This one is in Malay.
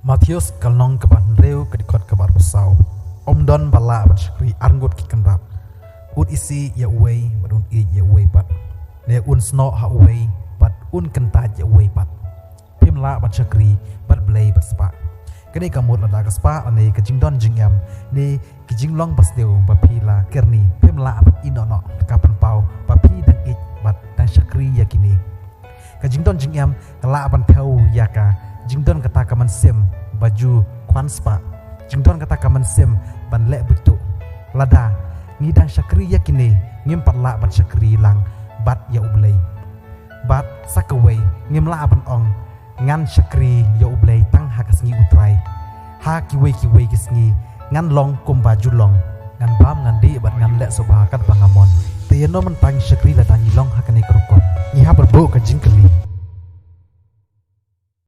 Matius kalnong keban reu kedikot kebar besau. Om don bala ban syakri arngut kikan rap. Un isi ya uwei badun i ya uwei pat. Ne un sno ha uwei pat un kentaj ya uwei pat. Pim la ban syakri bat belai bat spa. Kini kamut lada ke spa ane ke jing don jing yam. Ne ke jing long bas deu bapila kerni. Pim la bat ino no kapan pau bapi dan ik bat dan syakri ya kini. Ke jing don jing yam kala ban tau ya ka. Jingdon kata kaman sim baju kwan spa. Jingdon kata kaman sim ban lek betul. Lada ngidang syakri ya kini ngim parla ban syakri lang bat ya ublay. Bat sakaway ngim la ban ong ngan syakri ya ublay tang ha kasngi utrai. Ha kiwe kisngi ngan long kum baju long ngan bam ngan di bat ngan lek sobahakat bangamon. Teyeno mentang syakri lada ngilong ha kani kerukot. Ngiha berbo ka jingkeli.